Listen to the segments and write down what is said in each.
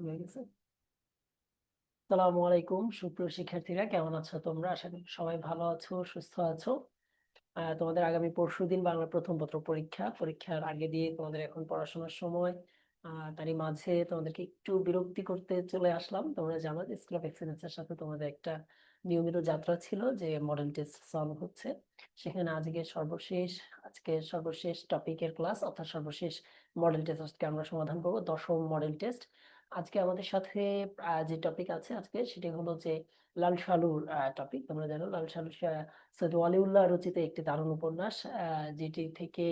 হয়ে গেছে। আসসালামু আলাইকুম সুপ্রিয় শিক্ষার্থীরা, কেমন আছো তোমরা? আশা করি সবাই ভালো আছো, সুস্থ আছো। তোমাদের আগামী পরশুদিন বাংলা প্রথম পত্র পরীক্ষার আগে দিয়ে তোমাদের এখন পড়াশোনার সময়। তারই মাঝে তোমাদেরকে একটু বিরক্তি করতে চলে আসলাম। তোমরা জানো যে স্কুল অফ এক্সেলেন্সের সাথে তোমাদের একটা নিয়মিত যাত্রা ছিল যে মডেল টেস্ট সলভ হচ্ছে। সেখানে আজকে সর্বশেষ টপিকের ক্লাস, অর্থাৎ সর্বশেষ মডেল টেস্ট আজকে আমরা সমাধান করবো, 10ম মডেল টেস্ট। আজকে আমাদের সাথে যে টপিক আছে আজকে সেটি হলো যে লাল সালুর টপিক। তোমরা জানো লাল সালু সৈয়দ ওয়ালিউল্লাহ রচিত একটি দারুণ উপন্যাস, যেটি থেকে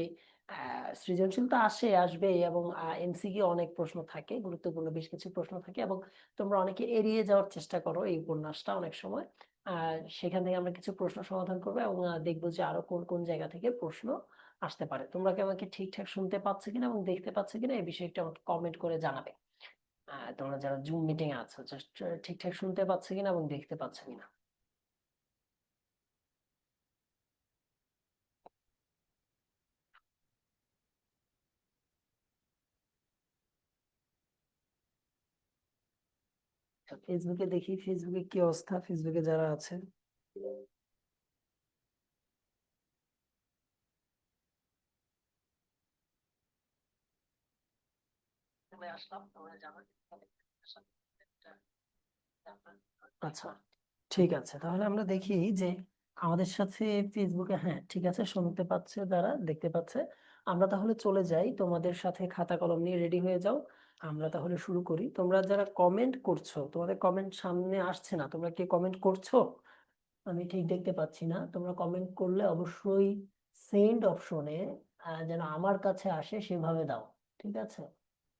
সৃজনশীলতা আসবে এবং এমসিকিউ অনেক প্রশ্ন থাকে, গুরুত্বপূর্ণ বেশ কিছু প্রশ্ন থাকে, এবং তোমরা অনেকে এড়িয়ে যাওয়ার চেষ্টা করো এই উপন্যাসটা অনেক সময়। সেখান থেকে আমরা কিছু প্রশ্ন সমাধান করবো এবং দেখবো যে আরো কোন কোন জায়গা থেকে প্রশ্ন আসতে পারে। তোমরা কি আমাকে ঠিকঠাক শুনতে পাচ্ছ কিনা এবং দেখতে পাচ্ছ কিনা এই বিষয়টা আমাকে কমেন্ট করে জানাবে। তোমরা যারা জুম মিটিং এ আছো, জাস্ট ঠিকঠাক শুনতে পাচ্ছ কিনা এবং দেখতে পাচ্ছ কিনা। ফেসবুকে দেখি, ফেসবুকে কি অবস্থা, ফেসবুকে যারা আছে। চলে আসলাম, তোমরা জানো। আচ্ছা, ঠিক আছে, তাহলে আমরা দেখি যে আমাদের সাথে ফেসবুকে, হ্যাঁ ঠিক আছে, শুনতে পাচ্ছে, যারা দেখতে পাচ্ছে। আমরা তাহলে চলে যাই, তোমাদের সাথে খাতা কলম নিয়ে রেডি হয়ে যাও। আমরা তাহলে শুরু করি। তোমরা যারা কমেন্ট করছো, তোমাদের কমেন্ট সামনে আসছে না, তোমরা কি কমেন্ট করছো? আমি ঠিক দেখতে পাচ্ছি না। তোমরা কমেন্ট করলে অবশ্যই সেন্ড অপশনে যেন আমার কাছে আসে সেভাবে দাও। ঠিক আছে,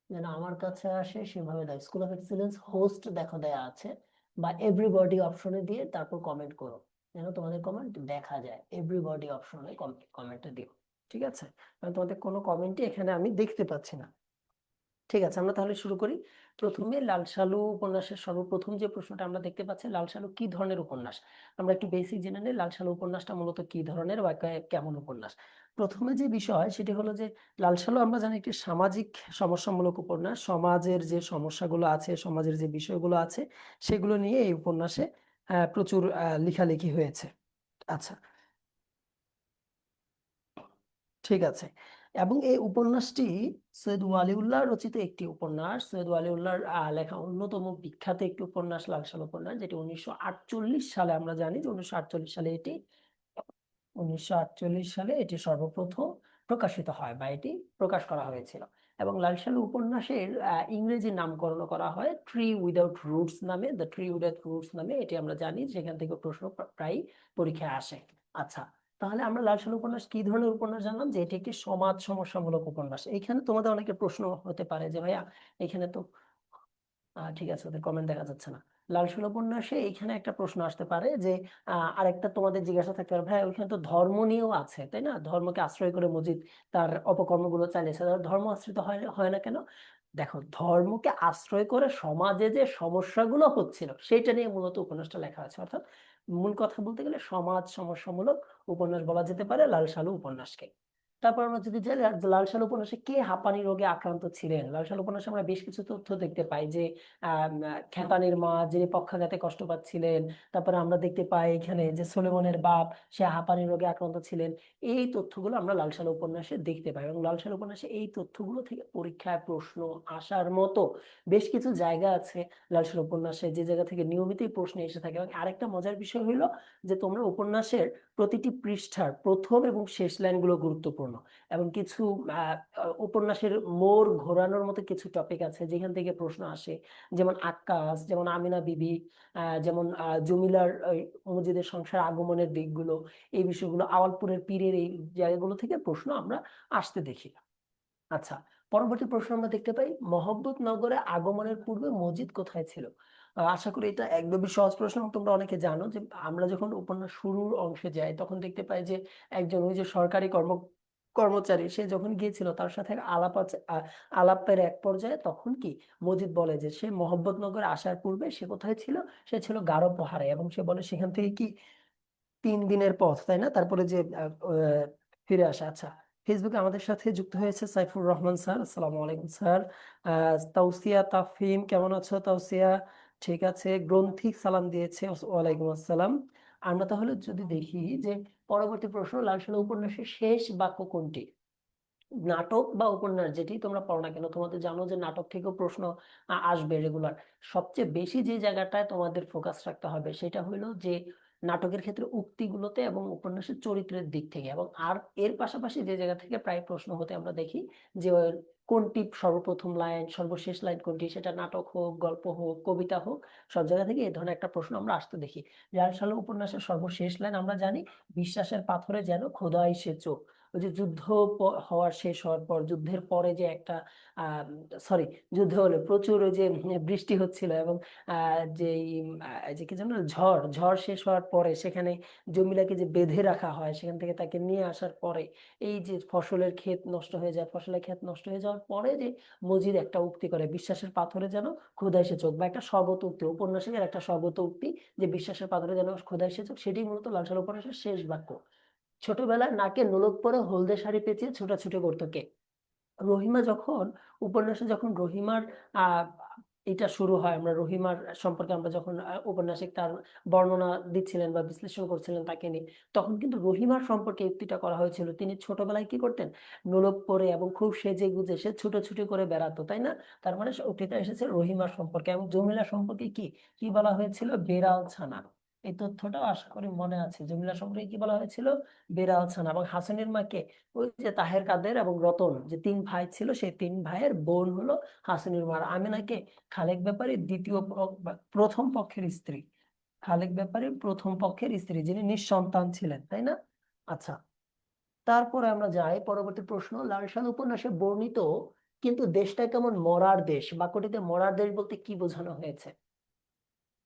যেন আমার কাছে আসে সেভাবে দাও। স্কুল অফ এক্সিলেন্স হোস্ট দেখো দেয়া আছে, বা এভরিবডি অপশনে দিয়ে তারপর কমেন্ট করো, যেন তোমাদের কমেন্ট দেখা যায়। এভরিবডি অপশনে কমেন্টটা দিও। ঠিক আছে, কারণ তোমাদের কোনো কমেন্টই এখানে আমি দেখতে পাচ্ছি না। ঠিক আছে, আমরা তাহলে শুরু করি। প্রথমে লাল সালু উপন্যাসের সর্বপ্রথম যে প্রশ্নটা আমরা দেখতে পাচ্ছি, লাল সালু কি ধরনের উপন্যাস। আমরা একটু বেসিক জেনে নিই, লাল সালু উপন্যাসটা মূলত কি ধরনের বা কেমন উপন্যাস। প্রথমে যে বিষয় সেটি হলো যে লাল সালু আমরা জানি একটি সামাজিক সমস্যামূলক উপন্যাস। সমাজের যে সমস্যাগুলো আছে, সমাজের যে বিষয়গুলো আছে, সেগুলো নিয়ে এই উপন্যাসে প্রচুর লেখালেখি হয়েছে। আচ্ছা, ঠিক আছে। এবং এই উপন্যাসটি সৈয়দ ওয়ালিউল্লাহ রচিত একটি উপন্যাস। সৈয়দ ওয়ালিউল্লাহর লেখা অন্যতম বিখ্যাত একটি উপন্যাস লাল সাল উপন্যাস, যেটি 1948 সালে, আমরা জানি যে 1948 সালে এটি 1948 সালে এটি সর্বপ্রথম প্রকাশিত হয় বা এটি প্রকাশ করা হয়েছিল। এবং লাল সালু উপন্যাসের ইংরেজি নামকরণ করা হয় ট্রি উইদাউট রুটস নামে। দ্য ট্রি উইদাউট রুটস নামে এটি আমরা জানি, সেখান থেকে প্রশ্ন প্রায় পরীক্ষায় আসে। আচ্ছা, তাহলে আমরা লাল সালু উপন্যাস কি ধরনের উপন্যাস জানলাম, যে এটি একটি সমাজ সমস্যামূলক উপন্যাস। এইখানে তোমাদের অনেকের প্রশ্ন হতে পারে যে ভাইয়া, এখানে তো ঠিক আছে, ওদের কমেন্ট দেখা যাচ্ছে না। লাল সাল উপন্যাসে এখানে একটা প্রশ্ন আসতে পারে যে আরেকটা তোমাদের জিজ্ঞাসা থাকতে পারে, ভাই ওইখানে তো ধর্ম নিয়েও আছে, তাই না? ধর্মকে আশ্রয় করে মজিদ তার অপকর্মগুলো চালিয়েছে, ধর্ম আশ্রিত হয় হয় না কেন? দেখো, ধর্মকে আশ্রয় করে সমাজে যে সমস্যাগুলো হচ্ছিল সেটা নিয়ে মূলত উপন্যাসটা লেখা আছে। অর্থাৎ মূল কথা বলতে গেলে সমাজ সমস্যামূলক উপন্যাস বলা যেতে পারে লাল সালু উপন্যাসকে। তারপর আমরা যদি যাই লাল সালু উপন্যাসে কে হাঁপানি রোগে আক্রান্ত ছিলেন। লাল সালু উপন্যাসে আমরা বেশ কিছু তথ্য দেখতে পাই যে খেতানির মা যিনি পক্ষাঘাতে কষ্ট পাচ্ছিলেন। তারপরে আমরা দেখতে পাই এখানে যে সোলেমনের বাপ, সে হাঁপানি রোগে আক্রান্ত ছিলেন। এই তথ্যগুলো আমরা লাল সালু উপন্যাসে দেখতে পাই, এবং লাল সালু উপন্যাসে এই তথ্যগুলো থেকে পরীক্ষায় প্রশ্ন আসার মতো বেশ কিছু জায়গা আছে লাল সালু উপন্যাসে, যে জায়গা থেকে নিয়মিতই প্রশ্ন এসে থাকে। এবং আরেকটা মজার বিষয় হলো যে তোমরা উপন্যাসের প্রতিটি পৃষ্ঠার প্রথম এবং শেষ লাইনগুলো গুরুত্বপূর্ণ। এবং কিছু উপন্যাসের মোড় ঘোরানোর মতো কিছু টপিক আছে যেখান থেকে প্রশ্ন আসে, যেমন আক্কাস, যেমন আমিনা বিবি, যেমন জমিলার মসজিদের সংসার আগমনের দিকগুলো, এই বিষয়গুলো, আওয়ালপুরের পীরের এই জায়গাগুলো থেকে প্রশ্ন আমরা আসতে দেখি। আচ্ছা, পরবর্তী প্রশ্ন আমরা দেখতে পাই, মহব্বতনগরে আগমনের পূর্বে মসজিদ কোথায় ছিল। আশা করি এটা একদমই সহজ প্রশ্ন, এবং তোমরা অনেকে জানো যে আমরা যখন উপন্যাস শুরুর অংশে যাই তখন দেখতে পাই যে একজন ওই যে সরকারি কর্মচারী, সে যখন গিয়েছিল তার সাথে আলাপের এক পর্যায়ে তখন কি মজিদ বলে যে সে মহব্বতনগরে আসার পূর্বে সে কোথায় ছিল, সে ছিল গারো পাহাড়ে। এবং সে বলে সেখান থেকে কি 3 দিনের পথ, তাই না? তারপরে যে ফিরে আসা। আচ্ছা, ফেসবুকে আমাদের সাথে যুক্ত হয়েছে সাইফুর রহমান স্যার। আসসালামু আলাইকুম স্যার। তাওসিয়া তাফহিম, কেমন আছো তাওসিয়া? ঠিক আছে। গ্রন্থিক সালাম দিয়েছে, ওয়ালাইকুম আসসালাম। আমরা তাহলে যদি দেখি যে পরবর্তী প্রশ্ন, লাল সালে উপন্যাসের শেষ বাক্য কোনটি? নাটক বা উপন্যাস যেটি তোমরা পড়ো না কেন, তোমাদের জানো যে নাটক থেকেও প্রশ্ন আসবে রেগুলার। সবচেয়ে বেশি যে জায়গাটায় তোমাদের ফোকাস রাখতে হবে সেটা হলো যে নাটকের ক্ষেত্রে উক্তিগুলোতে এবং উপন্যাসের চরিত্রের দিক থেকে, এবং আর এর পাশাপাশি যে জায়গা থেকে প্রায় প্রশ্ন হতে আমরা দেখি যে কোনটি সর্বপ্রথম লাইন, সর্বশেষ লাইন কোনটি, সেটা নাটক হোক, গল্প হোক, কবিতা হোক, সব জায়গা থেকে এই ধরনের একটা প্রশ্ন আমরা আসতে দেখি। লাল সালে উপন্যাসের সর্বশেষ লাইন আমরা জানি, বিশ্বাসের পাথরে যেন খোদাই সে চোখ। ওই যে যুদ্ধ হওয়ার শেষ হওয়ার পর, যুদ্ধের পরে যে একটা সরি, যুদ্ধ হলে প্রচুর ওই যে বৃষ্টি হচ্ছিল, এবং যে কি যেন ঝড় ঝড় শেষ হওয়ার পরে সেখানে জমিলাকে যে বেঁধে রাখা হয়, সেখান থেকে তাকে নিয়ে আসার পরে এই যে ফসলের ক্ষেত নষ্ট হয়ে যায়, ফসলের ক্ষেত নষ্ট হয়ে যাওয়ার পরে যে মজিদ একটা উক্তি করে, বিশ্বাসের পাথরে যেন খোদা এসে চোখ, বা একটা স্বগত উক্তি, উপন্যাসিকের একটা স্বগত উক্তি, যে বিশ্বাসের পাথরে যেন খোদা এসে চোখ, সেটি মূলত লাল সাল উপন্যাসের শেষ বাক্য। ছোটবেলায় নাকে নোলক পরে হলদে শাড়ি পেঁচিয়ে ছোটাছুটি করতো কে? রহিমা যখন উপন্যাসে, যখন রহিমার আহ এটা শুরু হয়, আমরা রহিমার সম্পর্কে আমরা যখন উপন্যাসিক তার বর্ণনা দিচ্ছিলেন বা বিশ্লেষণ করছিলেন তাকে নিয়ে, তখন কিন্তু রহিমার সম্পর্কে উক্তিটা করা হয়েছিল। তিনি ছোটবেলায় কি করতেন? নোলক পরে এবং খুব সেজে গুজে সে ছুটোছুটি করে বেড়াতো, তাই না? তার মানে উক্তিটা এসেছে রহিমার সম্পর্কে। এবং জমিলা সম্পর্কে কি কি বলা হয়েছিল? বেড়াল ছানা। এই তথ্যটাও আশা করি মনে আছে। জমিলা সম্পর্কে কি বলা হয়েছিল? বেড়াল ছানা। এবং হাসানের মাকে, ওই যে তাহের কাদের এবং রতন যে তিন ভাই ছিল, সেই তিন ভাইয়ের বোন হলো হাসিনুর মার আমিনাকে খালেক ব্যাপারী প্রথম পক্ষের স্ত্রী। খালেক ব্যাপারী প্রথম পক্ষের স্ত্রী, যিনি নিঃসন্তান ছিলেন, তাই না? আচ্ছা, তারপরে আমরা যাই পরবর্তী প্রশ্ন। লাল সাল উপন্যাসে বর্ণিত কিন্তু দেশটা কেমন মরার দেশ বাক্যটিতে মরার দেশ বলতে কি বোঝানো হয়েছে?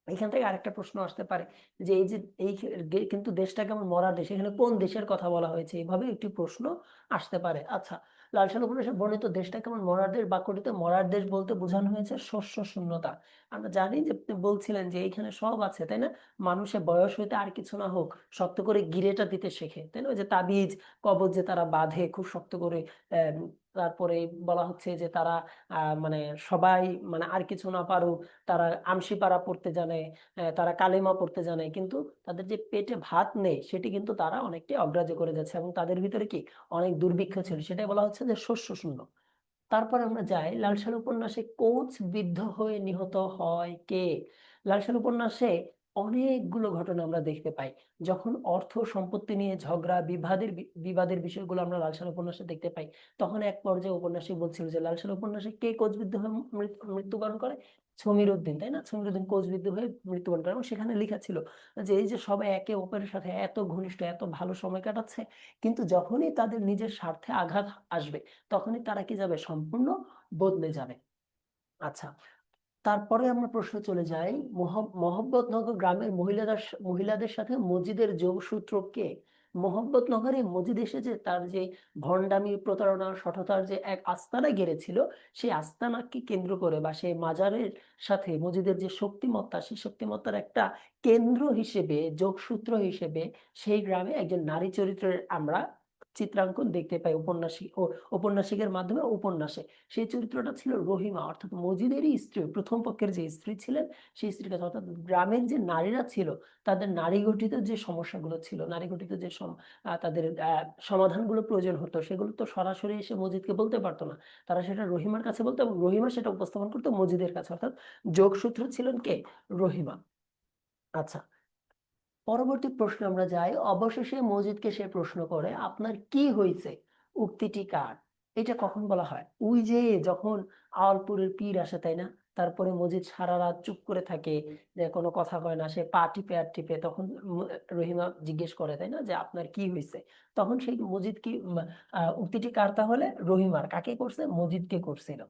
এখান থেকে আরেকটা প্রশ্ন আসতে পারে যে এই যে এই কিন্তু দেশটা কেমন মরার দেশ, এখানে কোন দেশের কথা বলা হয়েছে, এইভাবে একটি প্রশ্ন আসতে পারে। আচ্ছা, লাল সাল উপন্যাসে বর্ণিত দেশটা কেমন মরার দেশ বাক্যটিতে মরার দেশ বলতে বোঝানো হয়েছে শস্য শূন্যতা। আমরা জানি যে আপনি বলছিলেন যে এইখানে সব আছে, তাই না? মানুষের বয়স হইতে আর কিছু না হোক, শক্ত করে গিরেটা দিতে শেখে, তাই না? ওই যে তাবিজ কবজ যে তারা বাঁধে খুব শক্ত করে। তারপরে বলা হচ্ছে যে তারা মানে সবাই, মানে আর কিছু না পারুক, তারা আমসিপাড়া পড়তে জানে, তারা কালিমা পড়তে জানে, কিন্তু তাদের যে পেটে ভাত নেই সেটি কিন্তু তারা অনেকটাই অগ্রাহ্য করে যাচ্ছে, এবং তাদের ভিতরে কি অনেক দুর্ভিক্ষ ছিল, সেটাই বলা হচ্ছে যে শস্য শূন্য। তারপর আমরা যাই লাল সাল উপন্যাসে কোচ বিদ্ধ হয়ে নিহত হয় কে? লাল সাল উপন্যাসে অনেকগুলো ঘটনা আমরা দেখতে পাই। যখন অর্থ সম্পত্তি নিয়ে ঝগড়া বিবাদের বিষয়গুলো আমরা লাল সাল উপন্যাসে দেখতে পাই, তখন এক পর্যায়ে উপন্যাসিক বলছিল যে লাল সাল উপন্যাসে কে কোচবিদ্ধ হয়ে মৃত্যুবরণ করে? সমীর উদ্দিন, তাই না? সমীর উদ্দিন কোচবিদ্ধ হয়ে মৃত্যুবরণ করে, এবং সেখানে লেখা ছিল যে এই যে সবাই একে অপরের সাথে এত ঘনিষ্ঠ, এত ভালো সময় কাটাচ্ছে, কিন্তু যখনই তাদের নিজের স্বার্থে আঘাত আসবে, তখনই তারা কি যাবে? সম্পূর্ণ বদলে যাবে। আচ্ছা, তারপরে আমরা প্রশ্ন চলে যাই, মোহাম্মদনগর গ্রামের মহিলাদের সাথে মজিদের যোগসূত্র কে? মোহাম্মদনগরে মজিদ এসেছে তার যে ভণ্ডামি, প্রতারণা, সততার যে এক আস্তানা গেড়েছিল, সেই আস্তানাকে কেন্দ্র করে, বা সেই মাজারের সাথে মজিদের যে শক্তিমত্তা, সেই শক্তিমত্তার একটা কেন্দ্র হিসেবে, যোগসূত্র হিসেবে সেই গ্রামে একজন নারী চরিত্রের আমরা চিত্রাঙ্কন দেখতে পাই উপন্যাসিকের মাধ্যমে উপন্যাসে। সেই চরিত্রটা ছিল রহিমা, অর্থাৎ মজিদেরই স্ত্রী, প্রথম পক্ষের যে স্ত্রী ছিলেন সেই স্ত্রীর কাছে। অর্থাৎ গ্রামের যে নারীরা ছিল, তাদের নারী গঠিত যে সমস্যাগুলো ছিল, নারী গঠিত যে তাদের সমাধানগুলো প্রয়োজন হতো, সেগুলো তো সরাসরি এসে মজিদকে বলতে পারতো না, তারা সেটা রহিমার কাছে বলতো, এবং রহিমা সেটা উপস্থাপন করতো মজিদের কাছে। অর্থাৎ যোগসূত্র ছিলেন কে? রহিমা। আচ্ছা, পরবর্তী প্রশ্নে আমরা যাই। অবশেষে মজিদকে সে প্রশ্ন করে, আপনার কি হয়েছে? উক্তিটি কার? এটা কখন বলা হয়? ওই যে যখন আওয়ালপুরের পীর আসে, তাই না? তারপরে মজিদ সারা রাত চুপ করে থাকে, যে কোনো কথা কয় না, সে পা টিপে আর টিপে, তখন রহিমা জিজ্ঞেস করে, তাই না, যে আপনার কি হয়েছে? তখন সেই মজিদ কি উক্তিটি কার তাহলে? রহিমার। কাকে করছে? মজিদকে করছিল।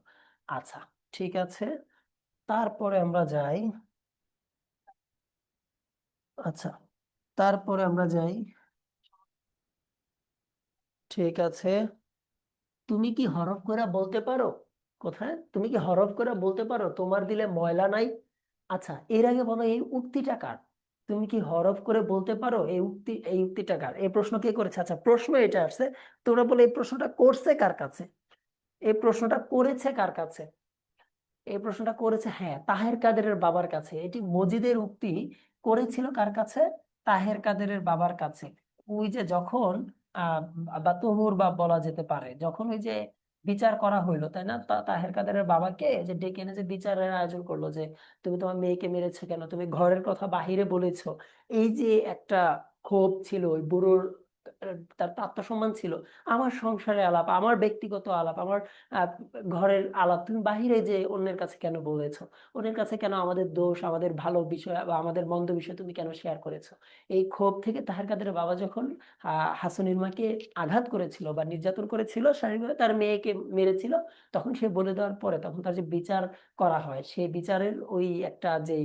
আচ্ছা, ঠিক আছে। তারপরে আমরা যাই। আচ্ছা, তারপরে আমরা যাই। ঠিক আছে। তুমি কি হরফ করে বলতে পারো? কোথায়? তুমি কি হরফ করে বলতে পারো তোমার দিলে ময়লা নাই? আচ্ছা, এর আগে বলো এই উক্তিটা কার? তুমি কি হরফ করে বলতে পারো এই উক্তিটা কার? এই প্রশ্ন কে করেছে? আচ্ছা, প্রশ্ন এটা আসছে, তোমরা বলে এই প্রশ্নটা করছে কার কাছে? এই প্রশ্নটা করেছে কার কাছে? এই প্রশ্নটা করেছে, হ্যাঁ, তাহের কাদেরের বাবার কাছে। এটি মজিদের উক্তি করেছিল কার কাছে? তাহের কাদেরের বাবার কাছে। ওই যে যখন আহ বা তহুর বা বলা যেতে পারে, যখন ওই যে বিচার করা হইলো, তাই না, তাহের কাদেরের বাবাকে যে ডেকে এনে যে বিচারের আয়োজন করলো, যে তুমি তোমার মেয়েকে মেরেছো কেন, তুমি ঘরের কথা বাহিরে বলেছো, এই যে একটা ক্ষোভ ছিল ওই বুড়োর, তার তো আত্মসম্মান ছিল, আমার সংসারে আলাপ, আমার ব্যক্তিগত আলাপ, আমার আহ, ঘরের আলাপ তুমি বাহিরে যে অন্যের কাছে কেন বলেছো? অন্যের কাছে কেন আমাদের দোষ, আমাদের ভালো বিষয় বা আমাদের মন্দ বিষয় তুমি কেন শেয়ার করেছো? এই ক্ষোভ থেকে তাহের কাদের বাবা যখন হাসুনির মাকে আঘাত করেছিল বা নির্যাতন করেছিল শারীরিকভাবে, তার মেয়েকে মেরেছিল, তখন সে বলে দেওয়ার পরে তখন তার যে বিচার করা হয়, সেই বিচারের ওই একটা যে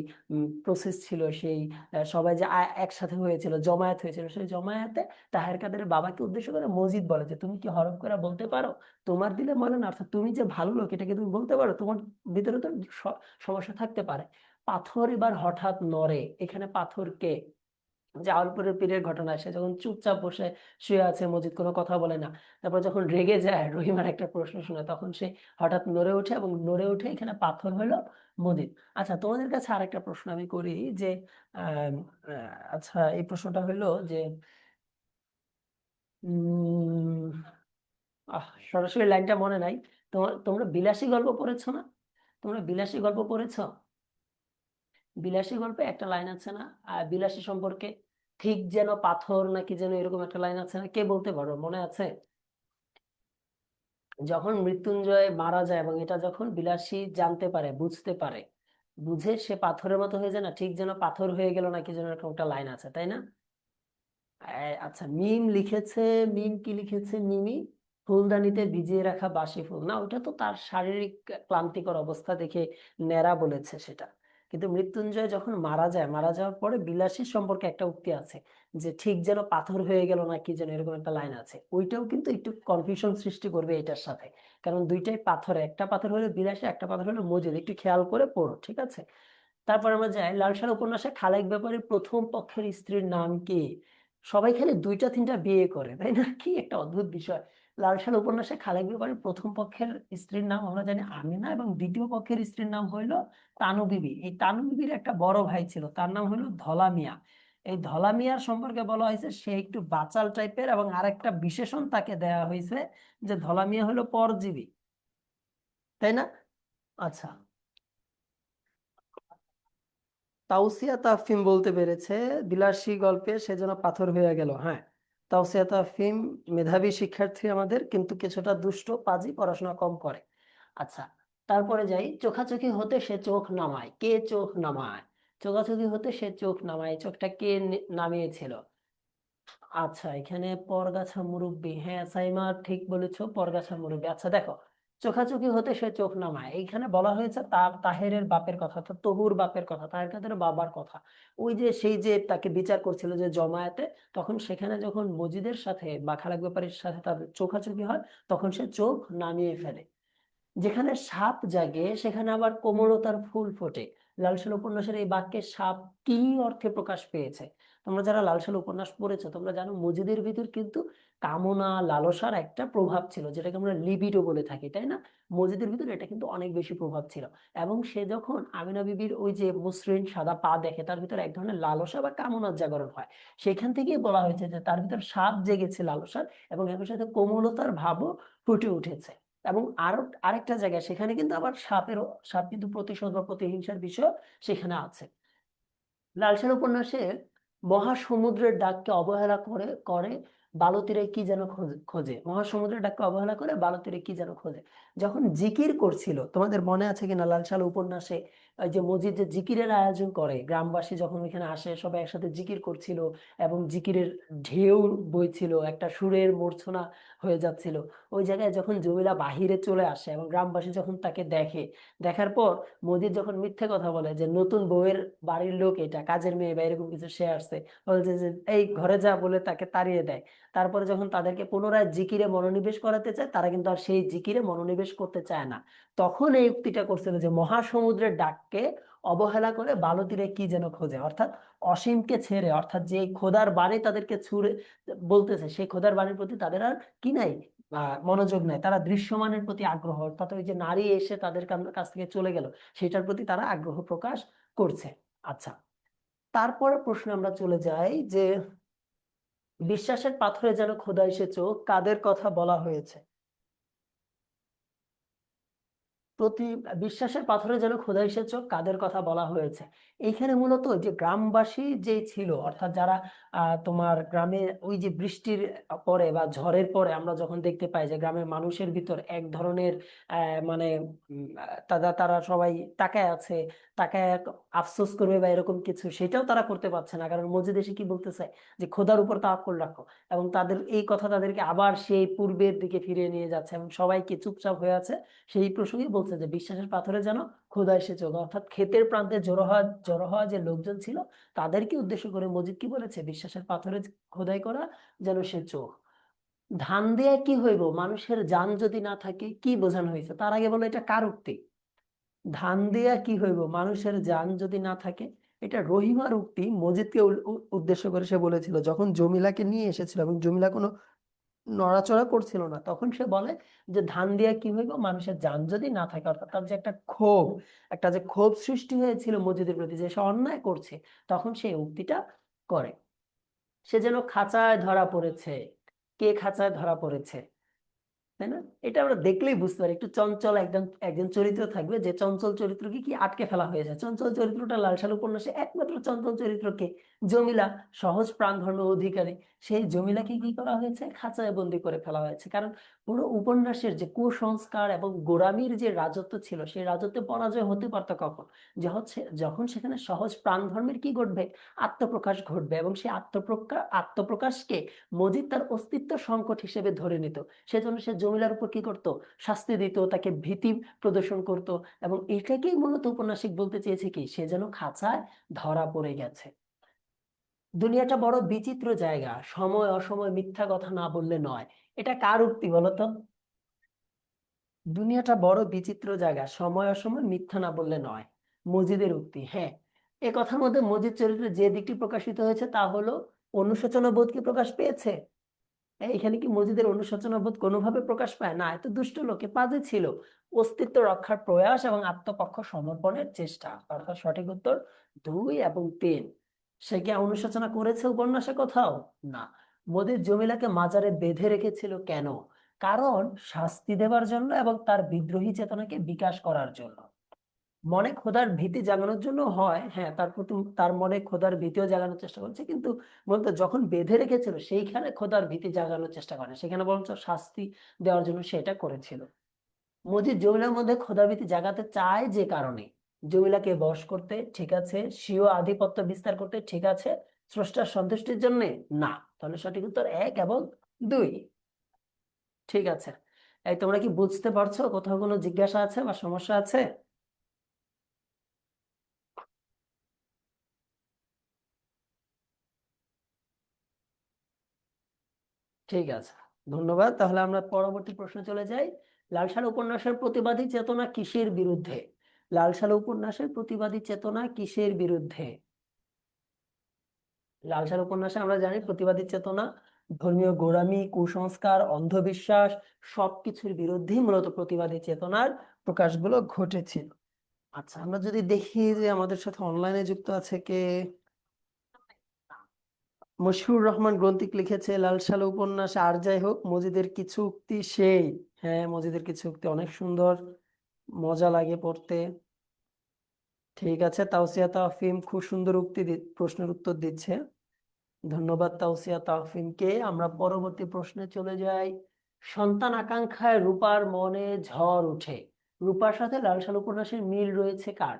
প্রসেস ছিল, সেই সবাই যে একসাথে হয়েছিল, জমায়েত হয়েছিল, সেই জমায়েতে তাহের কাদের বাবাকে উদ্দেশ্য করে মজিদ বলে যে তুমি কি হরফ করে বলতে পারো? তোমার দিলে মনে না, অর্থাৎ তুমি যে ভালো লোক এটাকে তুমি বলতে পারো? তোমার ভিতরে তো সমস্যা থাকতে পারে। পাথর এবার হঠাৎ নড়ে। এখানে পাথর কে? জাওয়ালপুরের পীরের ঘটনা, সে যখন চুপচাপ বসে শুয়ে আছে, মজিদ কোনো কথা বলে না, তারপর যখন রেগে যায়, রহিমার একটা প্রশ্ন শুনে, তখন সে হঠাৎ নড়ে ওঠে, এবং নড়ে উঠে এখানে পাথর হলো মজিদ। আচ্ছা, তোমাদের কাছে আরেকটা প্রশ্ন আমি করি যে আচ্ছা, এই প্রশ্নটা হলো যে উম সরাসরি লাইনটা মনে নাই। তোমরা বিলাসী গল্প পড়েছো না? তোমরা বিলাসী গল্প পড়েছো? বিলাসী গল্পে একটা লাইন আছে না, বিলাসী সম্পর্কে, ঠিক যেন পাথর নাকি যেন এরকম একটা লাইন আছে না, কে বলতে পারো, মনে আছে? যখন মৃত্যুঞ্জয় মারা যায় এবং এটা যখন বিলাসী জানতে পারে, বুঝতে পারে, বুঝে সে পাথরের মতো হয়ে যায় না, ঠিক যেন পাথর হয়ে গেল নাকি যেন এরকম একটা লাইন আছে, তাই না? আচ্ছা, মিম লিখেছে। মিম কি লিখেছে? মিমি ফুলদানিতে ভিজিয়ে রাখা বাসি ফুল, না ওটা তো তার শারীরিক ক্লান্তিকর অবস্থা দেখে ন্যাড়া বলেছে সেটা। কিন্তু মৃত্যুঞ্জয় যখন মারা যায়, মারা যাওয়ার পরে বিলাসীর সম্পর্কে একটা উক্তি আছে, যে ঠিক যেন পাথর হয়ে গেল না কি যেন এরকম একটা লাইন আছে। ওইটাও কিন্তু একটু কনফিউশন সৃষ্টি করবে এটার সাথে, কারণ দুইটাই পাথরে, একটা পাথর হলো বিলাসী, একটা পাথর হলো মজুদ। একটু খেয়াল করে পড়ো, ঠিক আছে? তারপর আমরা যাই লালসার উপন্যাসে খালেক ব্যাপারীর প্রথম পক্ষের স্ত্রীর নাম কি? সবাই খালি দুইটা তিনটা বিয়ে করে, তাই না? কি একটা অদ্ভুত বিষয়। লালসার উপন্যাসে খালেক ব্যাপারীর প্রথম পক্ষের স্ত্রীর নাম আমরা জানি আমিনা, এবং দ্বিতীয় পক্ষের স্ত্রীর নাম হইলো তানু বিবি। এই তানু বিবির একটা বড় ভাই ছিল, তার নাম হইলো ধলা মিয়া। এই ধলা মিয়ার সম্পর্কে বলা হয়েছে সে একটু বাচাল টাইপের, এবং আরেকটা বিশেষণ তাকে দেয়া হয়েছে যে ধলা মিয়া হলো পরজীবী, তাই না? আচ্ছা, তাওসিয়া তাফহিম বলতে পেরেছে বিলাসী গল্পে সেজন্য পাথর হয়ে গেল। হ্যাঁ, তাওসিয়া তাফহিম মেধাবী শিক্ষার্থী আমাদের, কিন্তু কিছুটা দুষ্ট, পাজি, পড়াশোনা কম করে। আচ্ছা, তারপরে যাই, চোখাচোখি হতে সে চোখ নামায়। কে চোখ নামায়? চোখাচোখি হতে সে চোখ নামায়, এই চোখটা কে নামিয়েছিল? আচ্ছা, এখানে পরগাছা মুরব্বি, হ্যাঁ সাইমা ঠিক বলেছো, পরগাছা মুরব্বি। আচ্ছা দেখো, চোখাচোখি হতে সে চোখ নামায়, এইখানে বলা হয়েছে তাহেরের বাপের কথা, তো তহুর বাপের কথা, তাহের কাদের বাবার কথা। ওই যে সেই যে তাকে বিচার করছিল যে জমায়েতে, তখন সেখানে যখন মজিদের সাথে বা খালেক ব্যাপারীর সাথে তাদের চোখাচোখি হয়, তখন সে চোখ নামিয়ে ফেলে। যেখানে সাপ জাগে সেখানে আবার কোমলতার ফুল ফোটে। লালসাল উপন্যাসের এই বাক্যে সাপ কি অর্থে প্রকাশ পেয়েছে? তোমরা যারা লালসাল উপন্যাস পড়েছো, তোমরা জানো মজিদের ভিতর কিন্তু কামনা, লালসার একটা প্রভাব ছিল, যেটাকে আমরা লিবিডো বলে থাকি, তাই না? মজিদের ভিতর এটা কিন্তু অনেক বেশি প্রভাব ছিল। এবং সে যখন আমিনা বিবির ওই যে মসৃণ সাদা পা দেখে, তার ভিতর এক ধরনের লালসা বা কামনার জাগরণ হয়। সেখান থেকেই বলা হয়েছে যে তার ভিতর সাপ জেগেছে, লালসার, এবং একই সাথে কোমলতার ভাবও ফুটে উঠেছে। এবং আরেকটা জায়গায় সেখানে কিন্তু আবার সাপ কিন্তু প্রতিশোধ বা প্রতিহিংসার বিষয় সেখানে আছে। লালসার উপন্যাসে মহাসমুদ্রের ডাককে অবহেলা করে করে বালুতীরে কি যেন খোঁজে। মহাসমুদ্রের ডাককে অবহেলা করে বালুতীরে কি যেন খোঁজে। যখন জিকির করছিল, তোমাদের মনে আছে কিনা লালসাল উপন্যাসে ওই যে মসজিদ যে জিকিরের আয়োজন করে, গ্রামবাসী যখন ওইখানে আসে সবাই একসাথে জিকির করছিল, এবং জিকিরের ঢেউ বইছিল, একটা সুরের মূর্ছনা হয়ে যাচ্ছিল। ওই জায়গায় যখন জমিলা বাহিরে চলে আসে এবং গ্রামবাসী যখন তাকে দেখে, দেখার পর মজিদ যখন মিথ্যে কথা বলে যে নতুন বউয়ের বাড়ির লোক, এটা কাজের মেয়ে বা এরকম কিছু সে আসছে, বলছে যে এই ঘরে যা, বলে তাকে তাড়িয়ে দেয়। তারপরে যখন তাদেরকে পুনরায় জিকিরে মনোনিবেশ করাতে চায়, তারা কিন্তু আর সেই জিকিরে মনোনিবেশ করতে চায় না। তখন এই উক্তিটা করছিল যে মহাসমুদ্রের ডাককে অবহেলা করে বালু তীরে কি যেন খোঁজে, অর্থাৎ অসীমকে ছেড়ে, অর্থাৎ যে খোদার বাণী তাদেরকে ছুড়ে বলতেছে সেই খোদার বাণীর প্রতি তাদের আর কি নাই, মনোযোগ নাই। তারা দৃশ্যমানের প্রতি আগ্রহ, অর্থাৎ ওই যে নারী এসে তাদের কাছ থেকে চলে গেল সেটার প্রতি তারা আগ্রহ প্রকাশ করছে। আচ্ছা, তারপরে প্রশ্নে আমরা চলে যাই যে বিশ্বাসের পাথরে যেন খোদা এসেছো, কাদের কথা বলা হয়েছে? প্রতি বিশ্বাসের পাথরে যেন খোদা এসেছো, কাদের কথা বলা হয়েছে? এইখানে মূলত যে গ্রামবাসী যে ছিল, অর্থাৎ যারা তোমার গ্রামে ওই যে বৃষ্টির পরে বা ঝড়ের পরে আমরা যখন দেখতে পাই যে গ্রামের মানুষের ভিতর এক ধরনের মানে তারা তারা সবাই তাকায় আছে, তাকায় আফসোস করবে বা এরকম কিছু, সেটাও তারা করতে পারছে না, কারণ মসজিদ এসে কি বলতেছে যে খোদার উপর তাওয়াক্কুল রাখো। এবং তাদের এই কথা তাদেরকে আবার সেই পূর্বের দিকে ফিরিয়ে নিয়ে যাচ্ছে এবং সবাইকে চুপচাপ হয়ে আছে। সেই প্রসঙ্গে বলছে যে বিশ্বাসের পাথরে যেন খোদা এসে চোখ, অর্থাৎ ক্ষেতের প্রান্তে জড়ো হওয়া যে লোকজন ছিল তাদেরকে উদ্দেশ্য করে মসজিদ কি বলেছে, বিশ্বাসের পাথরে খোদাই করা যেন সে চোখ। ধান দেয়া কি হইব, মানুষের জান যদি না থাকে, কি বোঝানো হয়েছে? তার আগে বলো এটা কার উক্তি? ধান দেয়া কি হইব, মানুষের জান যদি না থাকে, এটা রহিমার উক্তি। মজিদকে উদ্দেশ্য করে সে বলেছিল যখন জমিলাকে নিয়ে এসেছিল এবং জমিলা কোনো নড়াচড়া করছিল না, তখন সে বলে যে ধান দিয়া কি হইব, মানুষের জান যদি না থাকে। অর্থাৎ তার যে একটা ক্ষোভ, একটা যে ক্ষোভ সৃষ্টি হয়েছিল মসজিদের প্রতি যে সে অন্যায় করছে, তখন সে উক্তিটা করে। সে যেন খাঁচায় ধরা পড়েছে। কে খাঁচায় ধরা পড়েছে, তাই না? এটা আমরা দেখলেই বুঝতে পারি। একটু চঞ্চল একজন একজন চরিত্র থাকবে, যে চঞ্চল চরিত্রকে কি আটকে ফেলা হয়েছে। চঞ্চল চরিত্রটা লাল সাল উপন্যাসে একমাত্র চঞ্চল চরিত্রকে, জমিলা, সহজ প্রাণ ধর্ম অধিকারী, সেই জমিলাকে কি করা হয়েছে, খাঁচায় বন্দি করে ফেলা হয়েছে। কারণ পুরো উপন্যাসের যে কুসংস্কার এবং গোঁড়ামির যে রাজত্ব ছিল, সেই রাজত্বে পরাজয় হতে পারতো কখন, যে হচ্ছে যখন সেখানে সহজ প্রাণ ধর্মের কি ঘটবে, আত্মপ্রকাশ ঘটবে। এবং সেই আত্মপ্রকাশকে মজিদ তার অস্তিত্ব সংকট হিসেবে ধরে নিত। সেজন্য সে জমিলার উপর কি করত, শাস্তি দিত, তাকে ভীতি প্রদর্শন করত। এবং এটাকেই মূলত উপন্যাসিক বলতে চেয়েছে কি, সে যেন খাঁচায় ধরা পড়ে গেছে। দুনিয়াটা বড় বিচিত্র জায়গা, সময় অসময় মিথ্যা কথা না বললে নয়। এটা কার উক্তি বলতো? দুনিয়াটা বড় বিচিত্র জায়গা, সময় অসময় মিথ্যা না বললে নয়, মজিদের উক্তি। হ্যাঁ, এ কথার মধ্যে মজিদ চরিত্রে যে দিকটি প্রকাশিত হয়েছে তা হলো অনুশোচনা বোধ কি প্রকাশ পেয়েছে? এখানে কি মসজিদের অনুশোচনা বোধ কোনোভাবে প্রকাশ পায় না? এত দুষ্ট লোকে পাজে ছিল অস্তিত্ব রক্ষার প্রয়াস এবং আত্মপক্ষ সমর্পণের চেষ্টা। অর্থাৎ সঠিক উত্তর 2 এবং 3। সে কি অনুশোচনা করেছে উপন্যাসে কোথাও? না। মোদির জমিলাকে মাজারে বেঁধে রেখেছিল কেন? কারণ শাস্তি দেওয়ার জন্য এবং তার বিদ্রোহী চেতনাকে বিকাশ করার জন্য। মনে খোদার ভীতি জাগানোর জন্য হয়, হ্যাঁ, তার প্রতি তার মনে খোদার ভীতিও জাগানোর চেষ্টা করছে, কিন্তু বলতো যখন বেঁধে রেখেছিল সেইখানে খোদার ভীতি জাগানোর চেষ্টা করে, সেখানে বরঞ্চ শাস্তি দেওয়ার জন্য সেটা করেছিল। মজিদ জমিলার মধ্যে খোদার ভীতি জাগাতে চায় যে কারণে, জমিলাকে বশ করতে, ঠিক আছে, স্বীয় আধিপত্য বিস্তার করতে, ঠিক আছে, স্রষ্টার সন্তুষ্টির জন্য, না। তাহলে সঠিক উত্তর 1 এবং 2। ঠিক আছে, এই তোমরা কি বুঝতে পারছো? কোথাও কোনো জিজ্ঞাসা আছে বা সমস্যা আছে? ঠিক আছে, ধন্যবাদ। তাহলে আমরা পরবর্তী প্রশ্নে চলে যাই। লাল সাল উপন্যাসের প্রতিবাদী চেতনা কিসের বিরুদ্ধে? লাল সাল উপন্যাসের প্রতিবাদী চেতনা কিসের বিরুদ্ধে? লাল সাল উপন্যাসে আমরা জানি প্রতিবাদী চেতনা ধর্মীয় গোঁড়ামি, কুসংস্কার, অন্ধবিশ্বাস সবকিছুর বিরুদ্ধেই মূলত প্রতিবাদী চেতনার প্রকাশগুলো ঘটেছিল। আচ্ছা, আমরা যদি দেখি যে আমাদের সাথে অনলাইনে যুক্ত আছে কে, মশিউর রহমান গ্রন্থিক লিখেছে লাল সাল উপন্যাস। আর যাই হোক, মজিদের কিছু উক্তি সেই, হ্যাঁ, মজিদের কিছু উক্তি অনেক সুন্দর, মজা লাগে পড়তে। ঠিক আছে, তাওসিয়া তাহফিম খুব সুন্দর উক্তি প্রশ্নের উত্তর দিচ্ছে। ধন্যবাদ তাওসিয়া তাহফিমকে। আমরা পরবর্তী প্রশ্নে চলে যাই। সন্তান আকাঙ্ক্ষায় রূপার মনে ঝড় উঠে, রূপার সাথে লাল সাল উপন্যাসের মিল রয়েছে কার?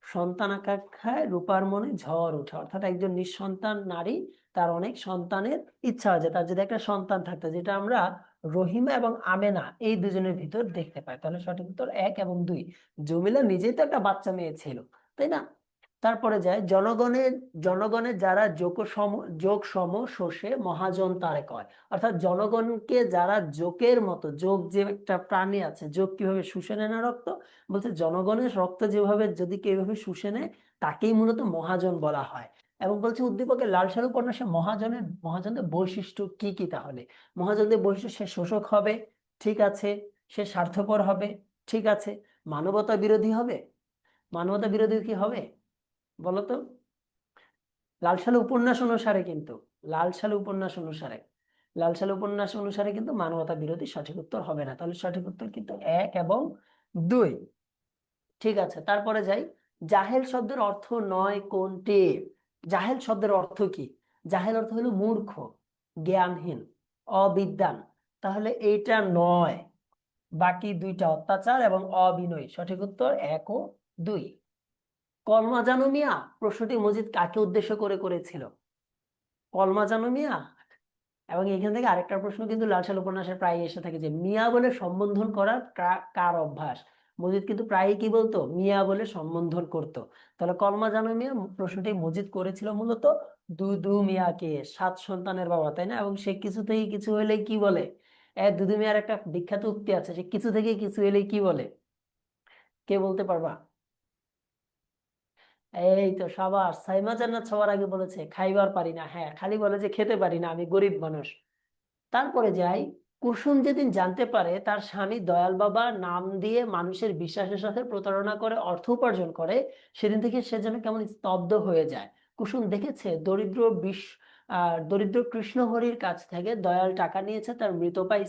সন্তান আকাঙ্ক্ষায় রূপার মনে ঝড় ওঠে, অর্থাৎ একজন নিঃসন্তান নারী, তার অনেক সন্তানের ইচ্ছা আছে, তার যদি একটা সন্তান থাকতো, যেটা আমরা রহিমা এবং আমেনা এই দুজনের ভিতর দেখতে পাই। তাহলে সঠিক উত্তর 1 এবং 2। জমিলা নিজেই তো একটা বাচ্চা মেয়ে ছিল, তাই না? তারপরে যায় জনগণের যারা যোগ সম শোষে মহাজন তারে কয়। অর্থাৎ জনগণকে যারা যোগের মতো, যোগ যে একটা প্রাণী আছে, যোগ কিভাবে শুষে নেয় না রক্ত, বলছে জনগণের রক্ত যেভাবে যদি কেউ এভাবে শুষে নেয় তাকেই মূলত মহাজন বলা হয়। এবং বলছে উদ্দীপকের লাল সালু উপন্যাসে মহাজনদের বৈশিষ্ট্য কি কি তাহলে? মহাজনদের বৈশিষ্ট্য, সে শোষক হবে, ঠিক আছে, সে স্বার্থপর হবে, ঠিক আছে, মানবতা বিরোধী হবে। মানবতা বিরোধী কি হবে বলতো? লাল সালু উপন্যাস অনুসারে কিন্তু লাল সালু উপন্যাস অনুসারে লাল সালু উপন্যাস অনুসারে কিন্তু মানবতা বিরোধী সঠিক উত্তর হবে না। তাহলে সঠিক উত্তর কিন্তু 1 এবং 2। ঠিক আছে, তারপরে যাই। জাহেল শব্দের অর্থ নয় কোনটি? জাহেল শব্দের অর্থ কি? জাহেল অর্থ হলো মূর্খ, জ্ঞানহীন, অবিদ্বান। তাহলে এইটা নয়, বাকি দুইটা অত্যাচার এবং অবিনয়। সঠিক উত্তর 1 ও 2। কলমা জানো মিয়া প্রশ্নটি মজিদ কাকে উদ্দেশ্য করে করেছিল? কলমা জানো মিয়া। এবং এখান থেকে আরেকটা প্রশ্ন কিন্তু লাল সাল উপন্যাসে প্রায় এসে থাকে, যে মিয়া বলে সম্বোধন করার কার অভ্যাস? মজিদ কিন্তু প্রায়ই কি বলতো? মিয়া বলে সম্বোধন করত। তাহলে কলমা জানো মিয়া প্রশ্নটি মজিদ করেছিল মূলত দুদু মিয়াকে, 7 সন্তানের বাবা, তাই না? এবং সে কিছু থেকে কিছু হলে কি বলে? দুদু মিয়ার একটা বিখ্যাত উক্তি আছে, সে কিছু থেকে কিছু হলে কি বলে? কে বলতে পারবা? এই তো সাবাস, সাইমা জান্নাত সবার আগে বলেছে খাইবার পারি না। হ্যাঁ, খালি বলে যে খেতে পারি না, আমি গরিব মানুষ। তারপরে যাই। কুসুম যেদিন জানতে পারে তার স্বামী দয়াল বাবা নাম দিয়ে মানুষের বিশ্বাসের সাথে প্রতারণা করে অর্থ উপার্জন করে, সেদিন থেকে সে যেন কেমন স্তব্ধ হয়ে যায়। কুসুম দেখেছে দরিদ্র কৃষ্ণহরির কাছ থেকে দয়াল টাকা নিয়েছে তার মৃতপ্রায়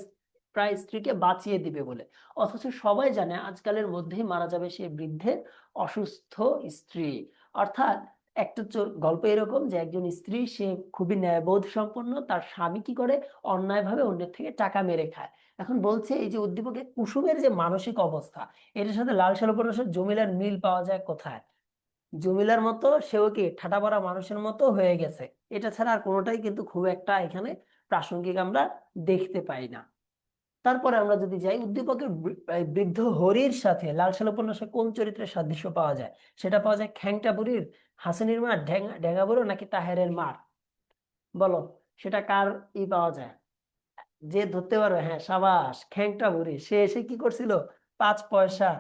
প্রায় স্ত্রীকে বাঁচিয়ে দিবে বলে, অথচ সবাই জানে আজকালের মধ্যেই মারা যাবে সেই বৃদ্ধের অসুস্থ স্ত্রী। অর্থাৎ একটা গল্প এরকম যে একজন স্ত্রী, সে খুবই ন্যায়বোধ সম্পন্ন, তার স্বামী কি করে অন্যায়ভাবে অন্যের থেকে টাকা মেরে খায়। এখন বলছে এই যে উদ্দীপকে কুসুমের যে মানসিক অবস্থা, এটার সাথে লাল সালু উপন্যাসের জমিলার মিল পাওয়া যায় কোথায়? জমিলার মতো সেও কি ঠাটা পড়া মানুষের মতো হয়ে গেছে। এটা ছাড়া আর কোনোটাই কিন্তু খুব একটা এখানে প্রাসঙ্গিক আমরা দেখতে পাই না। তারপরে আমরা যদি যাই, উদ্দীপকের বৃদ্ধ হরির সাথে লাল সালু উপন্যাসে কোন চরিত্রের সাদৃশ্য পাওয়া যায়? সেটা পাওয়া যায় খ্যাংটা বুড়ির, হাসিনীর মার, ঢেঙ্গা বুড়ো, নাকি তাহেরের মার? বলো, সেটা কার পাওয়া যায়? যে ধরতে পারবে, হ্যাঁ সাবাস, খ্যাংটা বুড়ি। সে এসে কি করছিল? 5 পয়সা